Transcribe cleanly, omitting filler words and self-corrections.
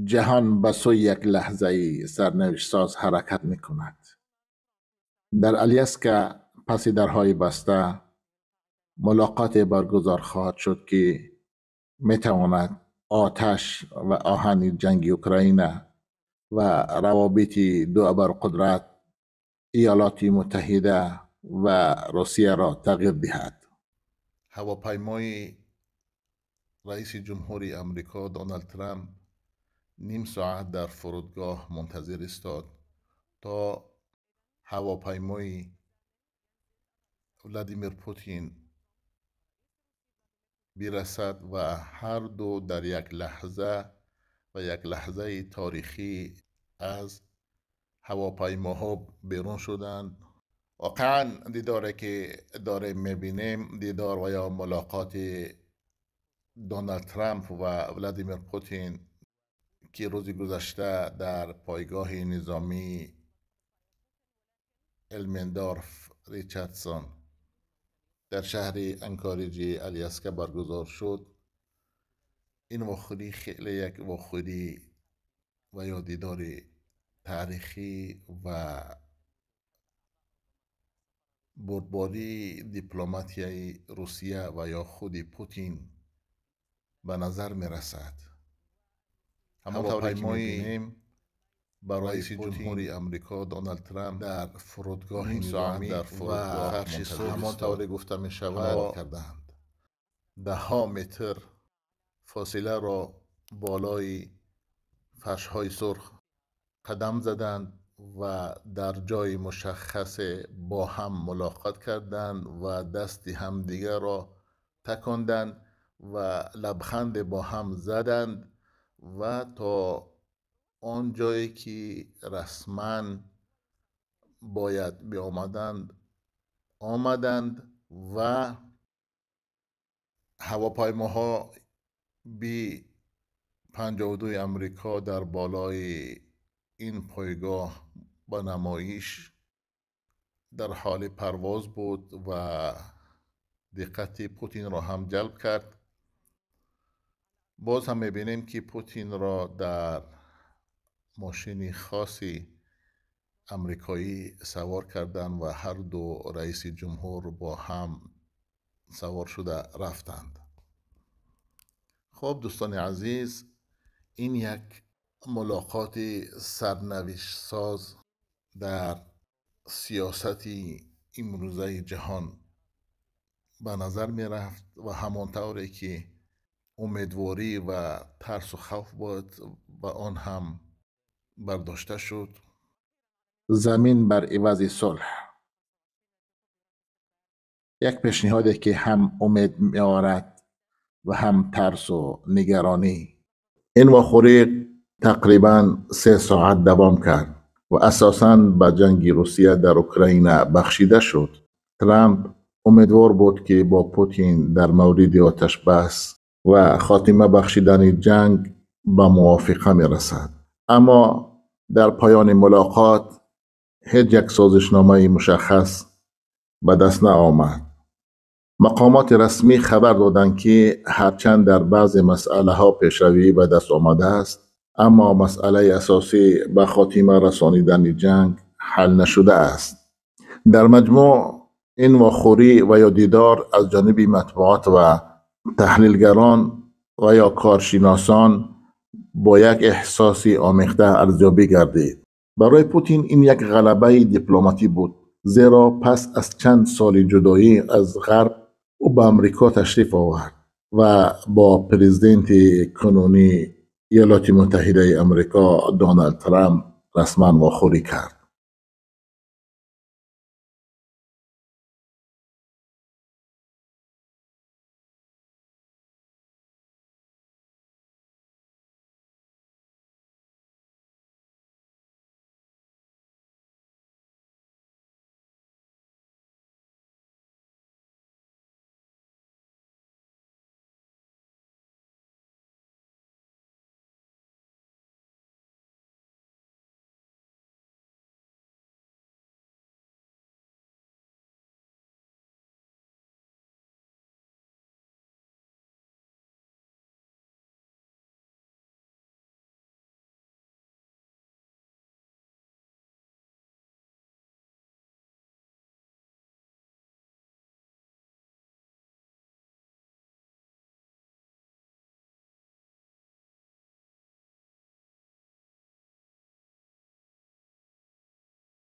جهان به سوی یک لحظه سرنوشت ساز حرکت می کند. در الیاسکا پس درهای بسته ملاقات برگزار خواهد شد که می تواند آتش و آهن جنگ اوکراین و روابط دو ابرقدرت ایالات متحده و روسیه را تغییر دهد. هواپیمای رئیس جمهوری امریکا دونالد ترامپ نیم ساعت در فرودگاه منتظر ایستاد تا هواپیمای ولادیمیر پوتین برسد و هر دو در یک لحظه تاریخی از هواپیماها بیرون شدند. واقعا دیداری که داریم میبینیم دیدار و یا ملاقات دونالد ترامپ و ولادیمیر پوتین که روز گذشته در پایگاه نظامی المندورف ریچاردسون در شهر انکاریج الیاسکا برگزار شد. این واخودی خیلی یک واخودی و یا دیدار تاریخی و بردباری دیپلماتیای روسیه و یا خود پوتین به نظر می رسد. هواپیمای برای رئیس جمهوری امریکا دونالد ترامپ در فرودگاه نظامی و فرش صلح همانطور گفته می شود کردند. 10 متر فاصله را بالای فرش های سرخ قدم زدند و در جای مشخص با هم ملاقات کردند و دست همدیگر را تکاندند و لبخند با هم زدند و تا آن جایی که رسما باید آمدند و هواپیماها B-52 امریکا در بالای این پایگاه با نمایش در حال پرواز بود و دقت پوتین را هم جلب کرد. باز هم میبینیم که پوتین را در ماشین خاصی امریکایی سوار کردند و هر دو رئیس جمهور با هم سوار شده رفتند. خب دوستان عزیز، این یک ملاقات سرنوشت ساز در سیاست امروزه جهان به نظر می رفت و همانطوری که امیدواری و ترس و خوف بود و آن هم برداشته شد. زمین بر عوض صلح، یک پیشنهادی که هم امید می آورد و هم ترس و نگرانی. این واخوری تقریبا 3 ساعت دوام کرد و اساساً به جنگ روسیه در اوکراین بخشیده شد. ترامپ امیدوار بود که با پوتین در مورد آتش بس و خاتمه بخشیدن جنگ به موافقه می رسد. اما در پایان ملاقات هیچ یک سازشنامه مشخص به دست نآمد. مقامات رسمی خبر دادند که هرچند در بعض مسئله ها پیشروی به دست آمده است، اما مسئله اساسی به خاتمه رسانیدن جنگ حل نشده است. در مجموع این واخوری و یا دیدار از جانب مطبوعات و تحلیلگران و یا کارشناسان با یک احساس آمیخته ارزیابی گردید. برای پوتین این یک غلبه دیپلماتی بود، زیرا پس از چند سال جدایی از غرب او به امریکا تشریف آورد و با پرزیدنت کنونی ایالات متحده امریکا دونالد ترامپ رسما واخوری کرد.